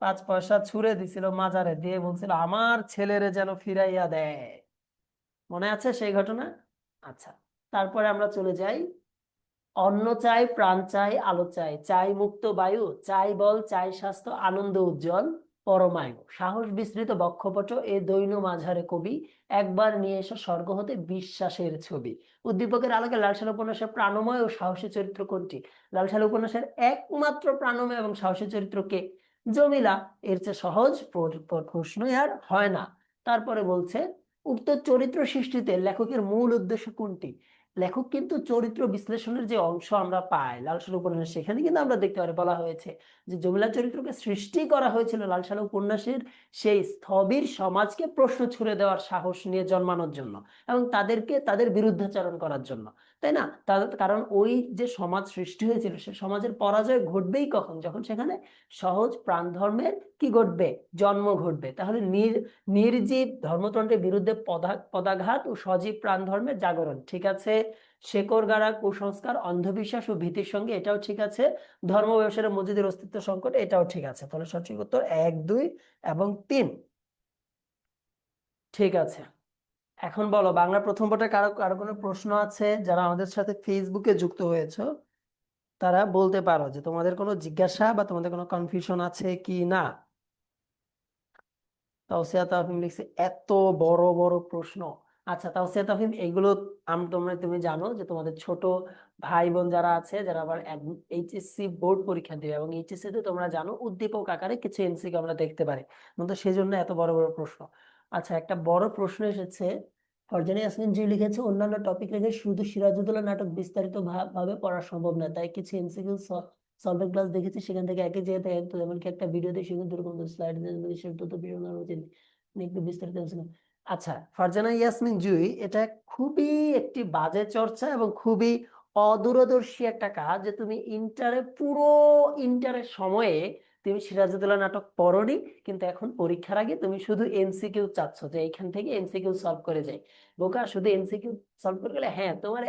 5 পয়সা ছুঁড়ে দিছিল মাজারে, দিয়ে বলছিল আমার ছেলেরে যেন ফিরাইয়া দেয়। মনে আছে সেই ঘটনা? আচ্ছা, তারপরে আমরা চলে যাই। অন্ন চাই, প্রাণ চাই, আলো চাই, চাই মুক্ত বায়ু, চাই বল, চাই স্বাস্থ্য, আনন্দ উজ্জ্বল পরমায়ু, সাহস বিস্মৃত বক্ষপট এ দৈন মাঝারে কবি, একবার নিয়ে এসো স্বর্গ হতে বিশ্বাসের ছবি। উদ্দীপকের আলোকে লাল সালু উপন্যাসের প্রাণময় ও সাহসী চরিত্র কোনটি? লাল সালু উপন্যাসের একমাত্র প্রাণময় এবং সাহসী চরিত্র কে? জমিলা। এর চেয়ে সহজ প্রশ্নই আর হয় না। তারপরে বলছে উক্ত চরিত্র সৃষ্টিতে লেখকের মূল উদ্দেশ্য কোনটি? লেখক কিন্তু চরিত্র বিশ্লেষণের যে অংশ আমরা পাই লাল সালু উপন্যাসে, সেখানে কিন্তু আমরা দেখতে পারি বলা হয়েছে যে জমিলা চরিত্রকে সৃষ্টি করা হয়েছিল লাল সালু উপন্যাসের সেই স্থবির সমাজকে প্রশ্ন ছুড়ে দেওয়ার সাহস নিয়ে জন্মানোর জন্য, এবং তাদেরকে তাদের বিরুদ্ধাচরণ করার জন্য, তাই না? কারণ ওই যে সমাজ সৃষ্টি হয়েছিল সে সমাজের পরাজয় ঘটবেই কখন? যখন সেখানে সহজ প্রাণ ধর্মের কি ঘটবে? জন্ম ঘটবে। তাহলে নির্জীব ধর্মতন্ত্রের বিরুদ্ধে পদাঘাত ও সজীব প্রাণ ধর্মের জাগরণ, ঠিক আছে। শেকড় গাড়া কুসংস্কার, অন্ধবিশ্বাস ও ভীতির সঙ্গে, এটাও ঠিক আছে। ধর্ম ব্যবসায়ের মসজিদের অস্তিত্ব সংকট, এটাও ঠিক আছে। তাহলে সঠিক উত্তর 1, 2 এবং 3। ঠিক আছে, এখন বলো বাংলা প্রথম পত্রে কারো কারো কোনো প্রশ্ন আছে? যারা আমাদের সাথে ফেসবুকে যুক্ত হয়েছে তারা বলতে পারো যে তোমাদের কোনো জিজ্ঞাসা বা তোমাদের কোনো কনফিউশন আছে কি না। তাওসিয়া তাফহিম লিখছে এত বড় বড় প্রশ্ন। আচ্ছা তাওসিয়া তাফহিম, এগুলো তুমি জানো যে তোমাদের ছোট ভাই বোন যারা আছে, যারা আবার এইচএসসি বোর্ড পরীক্ষা দেবে, এবং এইচএসসি তে তোমরা জানো উদ্দীপক আকারে কিছু এমসিকিউ আমরা দেখতে পারি, কিন্তু সেজন্য এত বড় বড় প্রশ্ন। আচ্ছা, একটা বড় প্রশ্ন এসেছে। ফরজানা ইয়াসমিন জি লিখেছে অন্যান্য টপিক রেখে শুধু সিরাজউদ্দৌলা নাটক বিস্তারিত ভাবে পড়া সম্ভব না, তাই কিছু এমসিকিউ সলভের ক্লাস দেখেছি, সেখান থেকে একই জায়গা থেকে একটু, এমনকি একটা ভিডিও দেখে কিন্তু এরকম স্লাইড তো বেরোনোর উচিত একটু বিস্তারিত আলোচনা। আচ্ছা ফারজানা ইয়াসমিন জুই, এটা খুবই একটি বাজে চর্চা এবং খুবই অদূরদর্শী একটা কাজ, যে তুমি পুরো ইন্টারের সময়ে তুমি সিরাজউদ্দৌলা নাটক পড়োনি, কিন্তু এখন পরীক্ষার আগে তুমি শুধু এমসিকিউ চাচ্ছ যে এইখান থেকে এমসিকিউ সলভ করে যাই। বোকা, শুধু এমসিকিউ সলভ করে গেলে হ্যাঁ তোমার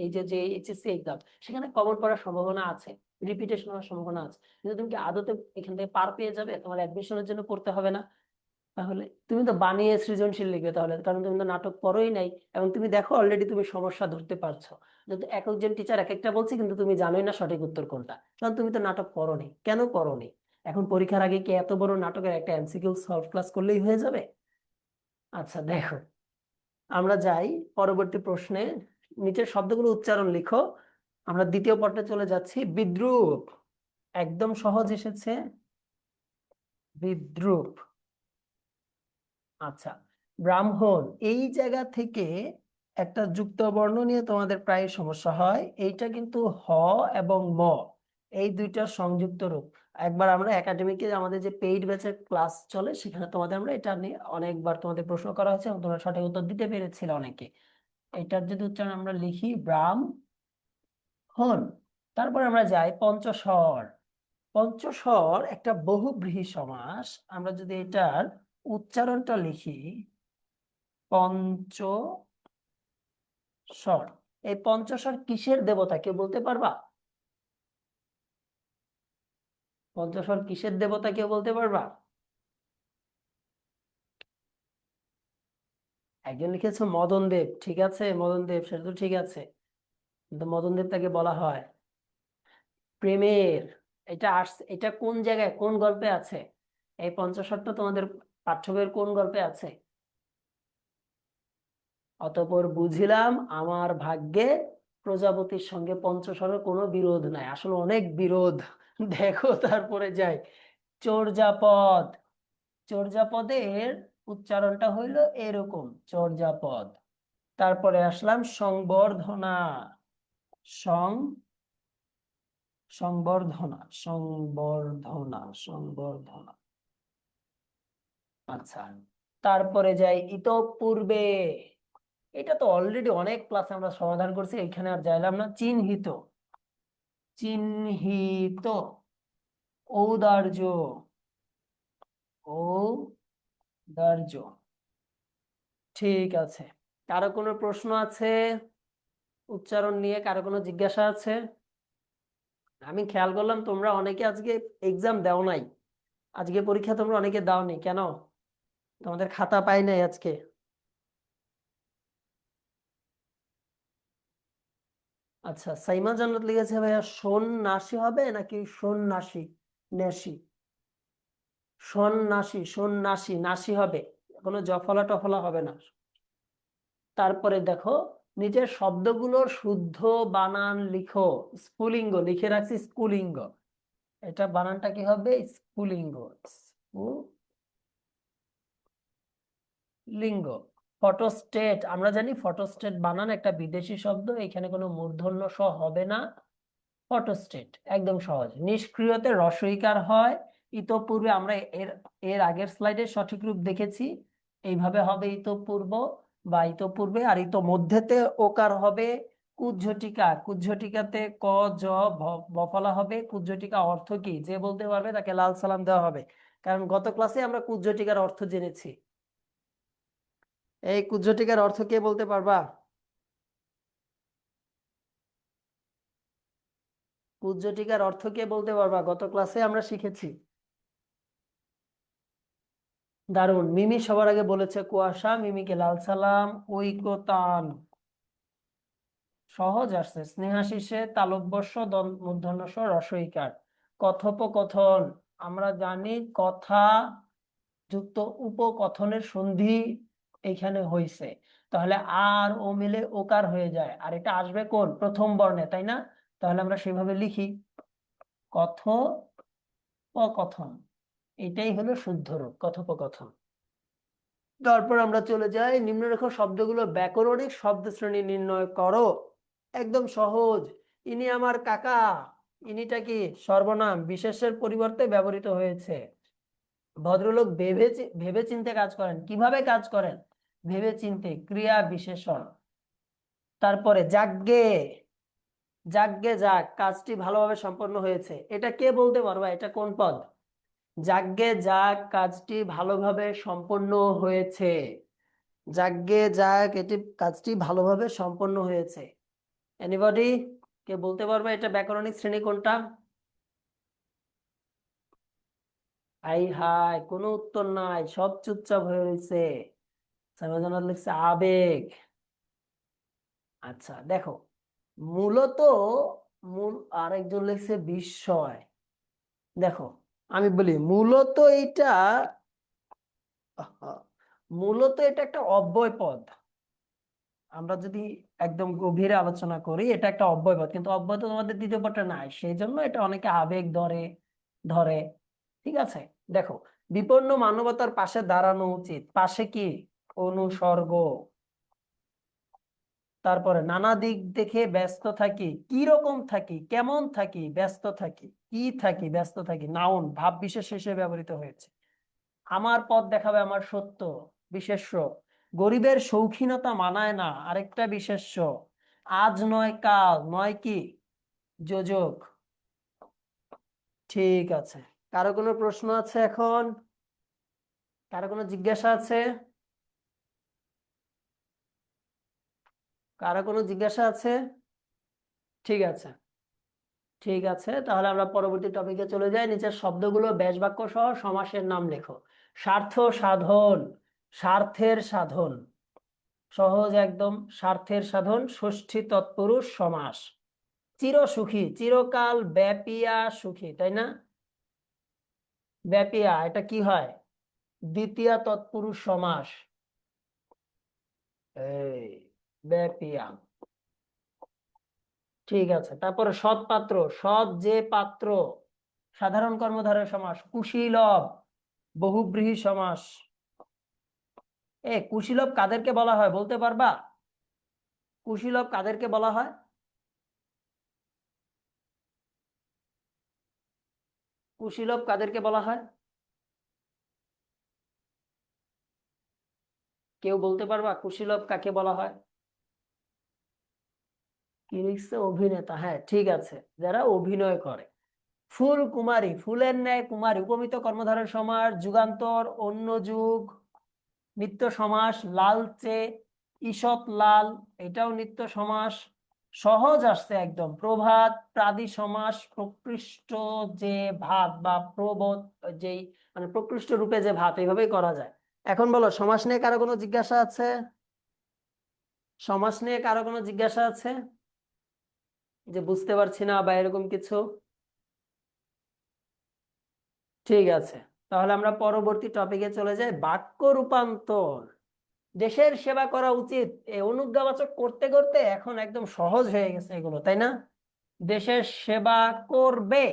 এই যে যে এইচএসসি এক্সাম সেখানে কমন পড়ার সম্ভাবনা আছে, রিপিটেশন হওয়ার সম্ভাবনা আছে, কিন্তু তুমি কি আদতে এখান থেকে পার পেয়ে যাবে? তোমার অ্যাডমিশনের জন্য পড়তে হবে না? তাহলে তুমি তো বানিয়ে সৃজনশীল লিখবে তাহলে, কারণ তুমি তো নাটক পড়োই নাই। এবং তুমি দেখো অলরেডি তুমি সমস্যা ধরতে পারছো, যেহেতু এক একজন টিচার এক একটা বলছে কিন্তু তুমি জানোই না সঠিক উত্তর কোনটা, কারণ তুমি তো নাটক পড়োনি। কেন পড়োনি? এখন পরীক্ষার আগে কি এত বড় নাটকের একটা এমসিকিউ সলভ ক্লাস করলেই হয়ে যাবে? আচ্ছা দেখো, আমরা যাই পরবর্তী প্রশ্নে। নিচের শব্দগুলো উচ্চারণ লিখো। আমরা দ্বিতীয় পর্বে চলে যাচ্ছি। বিদ্রূপ, একদম সহজ এসেছে, বিদ্রূপ। আচ্ছা, ব্রাহ্মণ, এই জায়গা থেকে একটা যুক্ত বর্ণ নিয়ে তোমাদের প্রায় সমস্যা হয়। এইটা কিন্তু হ এবং ম, এই দুইটা সংযুক্ত রূপ। একবার আমরা একাডেমিকে আমাদের যে পেইড ব্যাচের ক্লাস চলে সেখানে তোমাদের আমরা এটা নিয়ে অনেকবার তোমাদের প্রশ্ন করা হয়েছে এবং তোমরা সঠিক উত্তর দিতে পেরেছিলে অনেকে। এটার যদি উচ্চারণ আমরা লিখি ব্রাহ্মণ। তারপর আমরা যাই পঞ্চস্বর। পঞ্চস্বর একটা বহুব্রীহি সমাস। আমরা যদি এটার উচ্চারণটা লিখি পঞ্চস্বর, এই পঞ্চস্বর কিসের দেবতা কেউ বলতে পারবা? পঞ্চস্বর কিসের দেবতা কেউ বলতে পারবা? একজন লিখেছে মদন দেব, ঠিক আছে মদন দেব, সেটা তো ঠিক আছে, কিন্তু মদন দেব তাকে বলা হয় প্রেমের। এটা আসছে, এটা কোন জায়গায় কোন গল্পে আছে? এই পঞ্চস্বরটা তোমাদের পাঠ্য বইয়ের কোন গল্পে আছে? অতঃপর বুঝিলাম আমার ভাগ্যে প্রজাপতির সঙ্গে পঞ্চস্বরের কোনো বিরোধ নাই, আসলে অনেক বিরোধ। দেখো তারপরে যাই চর্যাপদ। চর্যাপদের উচ্চারণটা হইল এরকম, চর্যাপদ। তারপরে আসলাম সংবর্ধনা। সং সংবর্ধনা, সংবর্ধনা, সংবর্ধনা। আচ্ছা, তারপরে যাই ইতপূর্বে। এটা তো অলরেডি অনেক ক্লাসে আমরা সমাধান করছি, এখানে আর যাইলাম না। চিহ্নিত, চিহ্নিত। ঔদার্য, ঔদার্য। ঠিক আছে, কারো কোনো প্রশ্ন আছে উচ্চারণ নিয়ে? কারো কোনো জিজ্ঞাসা আছে? আমি খেয়াল করলাম তোমরা অনেকে আজকে এক্সাম দাও নাই, আজকে পরীক্ষা তোমরা অনেকে দাওনি কেন? তোমাদের খাতা পাই নাই আজকে? আচ্ছা, সাইমা জান্নাত লিখেছে ভাইয়া সন্ন্যাসী হবে নাকি সন্ন্যাসী? নেশি, সন্ন্যাসী, সন্ন্যাসী, নাসি হবে, কোনো জফলা টফলা হবে না। তারপরে দেখো নিচের শব্দগুলোর শুদ্ধ বানান লিখো। স্ফুলিঙ্গ লিখে রাখছি, স্ফুলিঙ্গ, এটা বানানটা কি হবে? স্ফুলিঙ্গ, লিঙ্গ। ফটোস্টেট, আমরা জানি ফটোস্টেট বানান একটা বিদেশি শব্দ, এখানে কোনো মূর্ধন্য স হবে না। ফটোস্টেট একদম সহজ। নিষ্ক্রিয়তে রস্বইকার হয়। ইতপূর্বে আমরা এর এর আগের স্লাইডে সঠিক রূপ দেখেছি, এইভাবে হবে ইতপূর্ব বা ইতপূর্বে। আর ইতোমধ্যেতে ওকার হবে। কুজ্ঝটিকা, কুজ্ঝটিকাতে ক জ বফলা হবে। কুজ্ঝটিকা অর্থ কি যে বলতে পারবে তাকে লাল সালাম দেওয়া হবে, কারণ গত ক্লাসে আমরা কুজ্ঝটিকার অর্থ জেনেছি। এই কুজ্ঝটিকার অর্থ কে বলতে পারবা? কুজ্ঝটিকার অর্থ কে বলতে পারবা? গত ক্লাসে আমরা শিখেছি। দারুণ, মিমি সবার আগে বলেছে কুয়াশা, মিমিকে লাল সালাম। ঐকতান, সহজ আসছে। স্নেহাশিসে তালব্যস্য মূর্ধন্য ষ রস্বইকার। কথোপকথন, আমরা জানি কথা যুক্ত উপকথনের সন্ধি এইখানে হইছে, তাহলে আর ও মিলে ওকার হয়ে যায়, আর এটা আসবে কোন প্রথম বর্ণে, তাই না? তাহলে আমরা সেভাবে লিখি কথোপকথন, এটাই হলো শুদ্ধ রূপ, কথোপকথন। তারপর আমরা চলে যাই নিম্নরেখা শব্দগুলো ব্যাকরণিক শব্দ শ্রেণী নির্ণয় করো। একদম সহজ। ইনি আমার কাকা, ইনিটা কি সর্বনাম, বিশেষের পরিবর্তে ব্যবহৃত হয়েছে। ভদ্রলোক ভেবে ভেবে চিন্তে কাজ করেন, কিভাবে কাজ করেন? ভেবে চিন্তে, ক্রিয়া বিশেষণ। তারপরে যাজ্ঞে, যাগ্গে যাক, কাজটি ভালোভাবে সম্পন্ন হয়েছে, এটা কে বলতে পারবা এটা কোন পদ? যাগ্গে যাক, কাজটি ভালোভাবে সম্পন্ন হয়েছে। যাগ্গে যাক, এটি কাজটি ভালোভাবে সম্পন্ন হয়েছে। এনিবডি কে বলতে পারবে এটা ব্যাকরণিক শ্রেণী কোনটা? আই হাই, কোনো উত্তর নাই, সব চুপচাপ হয়ে রয়েছে। সাইমাজানাত লিখছে আবেগ। আচ্ছা দেখো, মূলত মূল, আরেকজন লিখছে বিস্ময়। দেখো আমি বলি মূলত এটা, মূলত এটা একটা অব্যয় পদ। আমরা যদি একদম গভীরে আলোচনা করি, এটা একটা অব্যয় পদ, কিন্তু অব্যয় তো তোমাদের দ্বিতীয় পদে নাই, সেই জন্য এটা অনেকে আবেগ ধরে ধরে ঠিক আছে। দেখো, বিপন্ন মানবতার পাশে দাঁড়ানো উচিত, পাশে কি? অনুসর্গ। তারপরে নানা দিক দেখে ব্যস্ত থাকি, কি রকম থাকি, কেমন থাকি, ব্যস্ত থাকি, কি থাকি, ব্যস্ত থাকি, নাউন ভাব বিশেষ হিসেবে ব্যবহৃত হয়েছে। আমার পথ দেখাবে আমার সত্য, বিশেষ্য। গরিবের শৌখিনতা মানায় না, আরেকটা বিশেষ্য। আজ নয় কাল, নয় কি? যোজক। ঠিক আছে, কারো কোনো প্রশ্ন আছে এখন? কারো কোনো জিজ্ঞাসা আছে? কারো কোনো জিজ্ঞাসা আছে? ঠিক আছে, ঠিক আছে, তাহলে আমরা পরবর্তী টপিকে চলে যাই। নিচের শব্দগুলো ব্যাস বাক্য সহ সমাসের নাম লেখো। স্বার্থ সাধন, স্বার্থের সাধন, সহজ একদম, স্বার্থের সাধন, ষষ্ঠী তৎপুরুষ সমাস। চিরসুখী, চিরকাল ব্যাপিয়া সুখী, তাই না? ব্যাপিয়া, এটা কি হয়? দ্বিতীয় তৎপুরুষ সমাস। এই ব্যাপিয়া। ঠিক আছে, তারপরে সৎ পাত্র, সৎ যে পাত্র, সাধারণ কর্মধারয় সমাস। কুশীলব, বহুব্রীহি সমাস। কুশীলব কাদেরকে বলা হয় বলতে পারবা? কুশীলব কাদেরকে বলা হয়? কুশীলব কাদেরকে বলা হয়? কেউ বলতে পারবা কুশীলব কাকে বলা হয়? কি লিখছে? অভিনেতা, হ্যাঁ ঠিক আছে, যারা অভিনয় করে। ফুল কুমারী, ফুলের ন্যায় কুমারী, উপমিত কর্মধারয় সমাস। যুগান্তর, অন্য যুগ, নিত্য সমাস। লালচে, ঈষৎ লাল, এটাও নিত্য সমাস। সহজ আসছে একদম, প্রভাত, প্রাদি সমাস। প্রকৃষ্ট যে ভাত বা প্রবোধ, যেই মানে প্রকৃষ্ট রূপে যে ভাত, এইভাবেই করা যায়। এখন বলো, সমাস নিয়ে কারো কোনো জিজ্ঞাসা আছে? সমাস নিয়ে কারো কোনো জিজ্ঞাসা আছে, যে বুঝতে পারছি না বা এরকম কিছু? ঠিক আছে, তাহলে আমরা পরবর্তী টপিকে চলে যাই, বাক্য রূপান্তর। দেশের সেবা করা উচিত, এই অনুজ্ঞাবাচক করতে করতে এখন একদম সহজ হয়ে গেছে এগুলো, তাই না? দেশের সেবা করবে,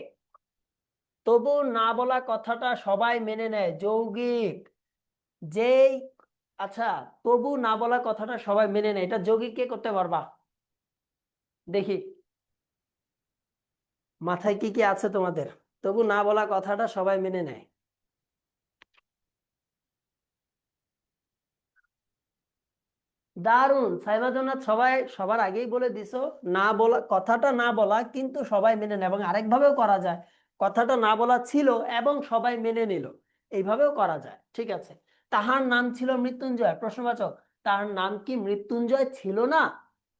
তবু না বলা কথাটা সবাই মেনে নেয়, যৌগিক। যেই, আচ্ছা, তবু না বলা কথাটা সবাই মেনে নেয়, এটা যৌগিক কে করতে পারবা? দেখি মাথায় কি কি আছে তোমাদের। তবু না বলা কথাটা সবাই মেনে নেয়। দারুণ সাইমা জান্নাত, সবাই সবার আগেই বলে দিছো। না বলা কথাটা, না বলা কিন্তু সবাই মেনে নেয়, এবং আরেকভাবেও করা যায়, কথাটা না বলা ছিল এবং সবাই মেনে নিল, এইভাবেও করা যায়। ঠিক আছে, তাহার নাম ছিল মৃত্যুঞ্জয়, প্রশ্নবাচক। তার নাম কি মৃত্যুঞ্জয় ছিল না?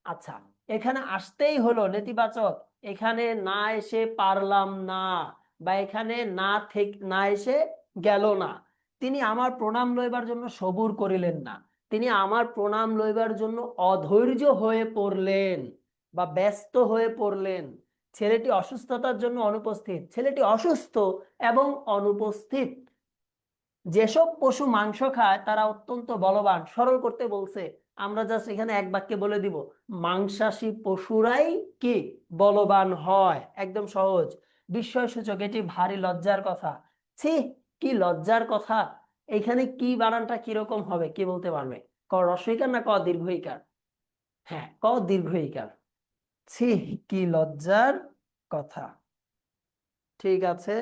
আচ্ছা, এখানে আসতেই হলো নেতিবাচক, এখানে না এসে পারলাম না, বা এখানে না থেকে না এসে গেল না। তিনি আমার প্রণাম লইবার জন্য সবুর করিলেন না, তিনি আমার প্রণাম লইবার জন্য অধৈর্য হয়ে পড়লেন বা ব্যস্ত হয়ে পড়লেন। ছেলেটি অসুস্থতার জন্য অনুপস্থিত, ছেলেটি অসুস্থ এবং অনুপস্থিত। যেসব পশু মাংস খায় তারা অত্যন্ত বলবান, সরল করতে বলছে। আমরা জাস্ট এখানে এক বাক্যে বলে দিব, মাংসাশী পশুরাই কি বলবান হয়, একদম সহজ। বিস্ময়সূচক, এটি ভারী লজ্জার কথা। ছি, কি লজ্জার কথা। এখানে কি বানানটা কিরকম হবে, কি বলতে পারবে? ক রস্বইকার না ক দীর্ঘইকার? হ্যাঁ, ক দীর্ঘইকার। ছি, কি লজ্জার কথা। ঠিক আছে,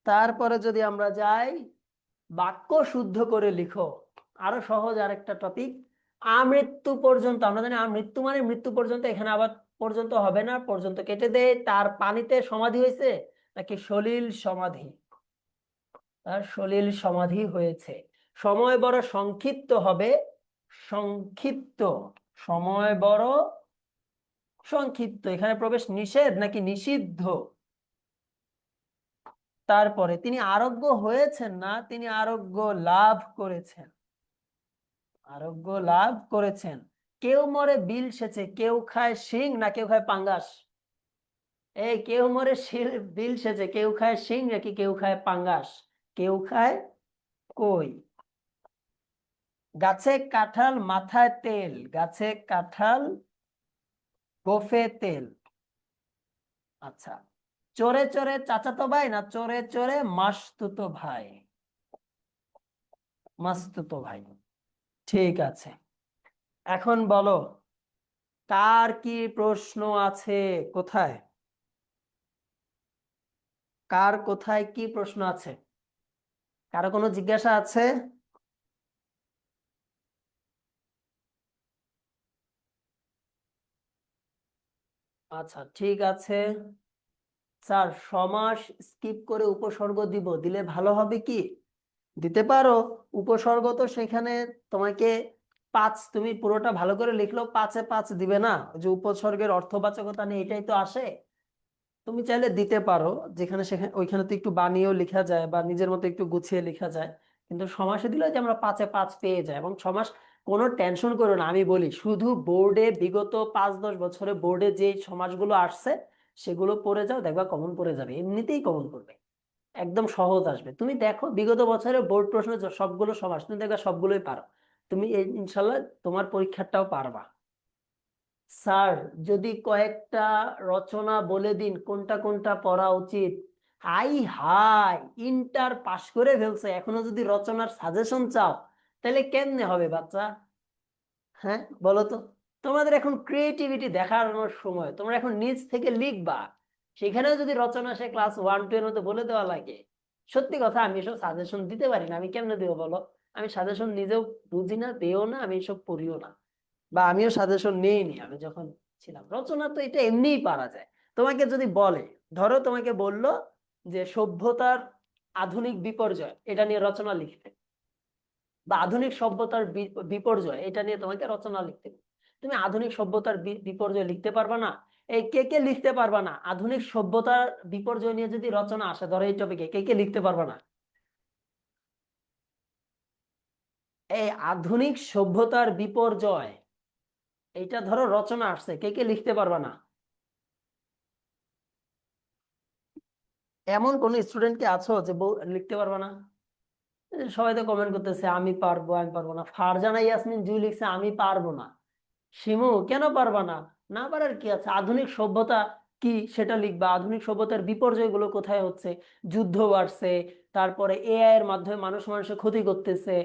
তারপরে যদি আমরা যাই, বাক্য শুদ্ধ করে লিখো। আরো সহজ আরেকটা টপিক, আমৃত্যু পর্যন্ত। আমরা জানি আমৃত্যু মানে মৃত্যু পর্যন্ত, এখানে আবার পর্যন্ত হবে না, পর্যন্ত কেটে দে। তার পানিতে সমাধি হয়েছে নাকি সলিল সমাধি? তার সলিল সমাধি হয়েছে। সময় বড় সংক্ষিপ্ত হবে, সংক্ষিপ্ত, সময় বড় সংক্ষিপ্ত, এখানে প্রবেশ নিষেধ নাকি নিষিদ্ধ? তারপরে তিনি আরোগ্য হয়েছেন না, তিনি আরোগ্য লাভ করেছেন, আরোগ্য লাভ করেছেন। কেউ মরে বিল সেচে, কেউ খায় শিং না কেউ খায় পাঙ্গাস? এই কেউ মরে বিল সেচে, কেউ খায় শিং নাকি কেউ খায় পাঙ্গাস? কেউ খায় কই? গাছে কাঁঠাল মাথায় তেল, গাছে কাঁঠাল গোফে তেল। আচ্ছা, চোরে চোরে চাচাতো ভাই না চোরে চোরে মাসতুতো ভাই? মাসতুতো ভাই। ঠিক আছে, এখন বলো কার কি প্রশ্ন আছে? কোথায়, কার কোথায় কি প্রশ্ন আছে? কারো কোনো জিজ্ঞাসা আছে? আচ্ছা ঠিক আছে। স্যার সমাস স্কিপ করে উপসর্গ দিব, দিলে ভালো হবে কি? দিতে পারো। উপসর্গ তো সেখানে তোমাকে পাঁচ, তুমি পুরোটা ভালো করে লিখলেও পাঁচে পাঁচ দিবে না, ওই যে উপসর্গের অর্থবাচকতা নিয়ে এটাই তো আসে। তুমি চাইলে দিতে পারো, যেখানে সেখানে ওইখানে তো একটু বানিয়েও লেখা যায় বা নিজের মতো একটু গুছিয়ে লেখা যায়। কিন্তু সমাসে দিলে যে আমরা পাঁচে পাঁচ পেয়ে যাই। এবং সমাস কোনো টেনশন করো না, আমি বলি শুধু বোর্ডে বিগত 5-10 বছরে বোর্ডে যে সমাসগুলো আসছে সেগুলো পড়ে যাও, দেখবা কমন পড়ে যাবে, এমনিতেই কমন পড়বে, একদম সহজ আসবে। তুমি দেখো বিগত বছরে বোর্ড প্রশ্ন সবগুলো সমাস তুমি দেখবা সবগুলোই পারো। তুমি ইনশাল্লাহ তোমার পরীক্ষাটাও পারবা। স্যার যদি কয়েকটা রচনা বলে দিন কোনটা কোনটা পড়া উচিত? হাই হাই, ইন্টার পাশ করে ফেলছে এখনো যদি রচনার সাজেশন চাও, তাহলে কেমনে হবে বাচ্চা? হ্যাঁ বলো তো। তোমাদের এখন ক্রিয়েটিভিটি দেখানোর সময়, তোমরা এখন নিজ থেকে লিখবা। সেখানেও যদি রচনা সে ক্লাস 1-2 এর মধ্যে বলে দেওয়া লাগে, সত্যি কথা আমি এসব সাজেশন দিতে পারি না, আমি কেমনে দেবো বলো? আমি সাজেশন নিজেও বুঝি না, দেও না, আমি এসব পড়িও না, বা আমিও সাজেশন নেইনি আমি যখন ছিলাম। রচনা তো এটা এমনিই পারা যায়। তোমাকে যদি বলে, ধরো তোমাকে বললো যে সভ্যতার আধুনিক বিপর্যয় এটা নিয়ে রচনা লিখতে, বা আধুনিক সভ্যতার বিপর্যয় এটা নিয়ে তোমাকে রচনা লিখতে হবে। তুমি আধুনিক সভ্যতার বিপর্যয় লিখতে পারবা না? এই কে কে লিখতে পারবা না আধুনিক সভ্যতার বিপর্যয় নিয়ে যদি রচনা আসে, ধরো এই টপিকে কে কে লিখতে পারবা না? এই আধুনিক সভ্যতার বিপর্যয় এইটা ধরো রচনা আসছে, কে কে লিখতে পারবা না? এমন কোন স্টুডেন্ট কি আছো যে লিখতে পারবা না? সবাই তো কমেন্ট করতেছে আমি পারবো, আমি পারবো না। ফারজানা ইয়াসমিন জুই লিখছে আমি পারবো না। শিমু কেন পারবা না? না পারার কি আছে, আধুনিক সভ্যতা কি সেটা লিখবা। আধুনিক সভ্যতার বিপর্যয় গুলো কোথায় হচ্ছে? যুদ্ধ বাড়ছে, তারপরে এআই এর মাধ্যমে মানুষ মানুষের ক্ষতি করতেছে,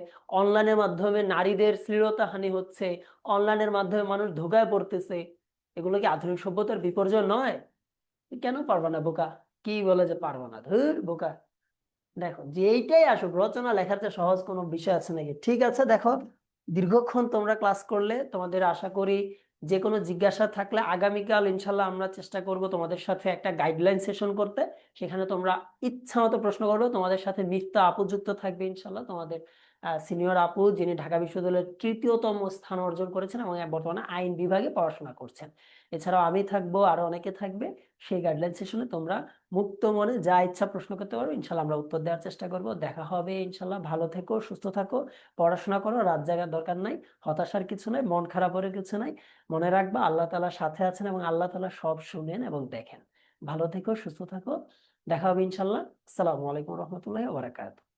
অনলাইনের মাধ্যমে নারীদের শ্লীলতাহানি হচ্ছে, অনলাইনের মাধ্যমে মানুষ ধোঁকায় পড়তেছে। এগুলো কি আধুনিক সভ্যতার বিপর্যয় নয়? কেন পারবা না বোকা? কি বলে যে পারবো না, ধুর বোকা। দেখো যেইটাই আসুক, রচনা লেখাতে সহজ কোনো বিষয় আছে নাকি? ঠিক আছে দেখো, দীর্ঘক্ষণ তোমরা ক্লাস করলে তোমাদের আশা করি যে কোনো জিজ্ঞাসা থাকলে আগামীকাল ইনশাল্লাহ আমরা চেষ্টা করব তোমাদের সাথে একটা গাইডলাইন সেশন করতে। সেখানে তোমরা ইচ্ছা মতো প্রশ্ন করবে, তোমাদের সাথে মিফতা আপু যুক্ত থাকবে ইনশাল্লাহ, তোমাদের সিনিয়র আপু, যিনি ঢাকা বিশ্ববিদ্যালয়ের 3য়তম স্থান অর্জন করেছেন এবং বর্তমানে আইন বিভাগে পড়াশোনা করছেন। এছাড়াও আমি থাকবো, আরো অনেকে থাকবে। সেই গাইডলাইন সেশনে তোমরা মুক্ত মনে যা ইচ্ছা প্রশ্ন করতে পারো, ইনশাল্লাহ আমরা উত্তর দেওয়ার চেষ্টা করব। দেখা হবে ইনশাল্লাহ। ভালো থেকো, সুস্থ থাকো, পড়াশোনা করো, রাত জাগার দরকার নাই, হতাশার কিছু নাই, মন খারাপের কিছু নাই। মনে রাখবা আল্লাহ তাআলা সাথে আছেন এবং আল্লাহ তাআলা সব শুনেন এবং দেখেন। ভালো থেকো, সুস্থ থাকো, দেখা হবে ইনশাল্লাহ। আসসালামু আলাইকুম রহমতুল্লাহি ওয়া বারাকাতুহু।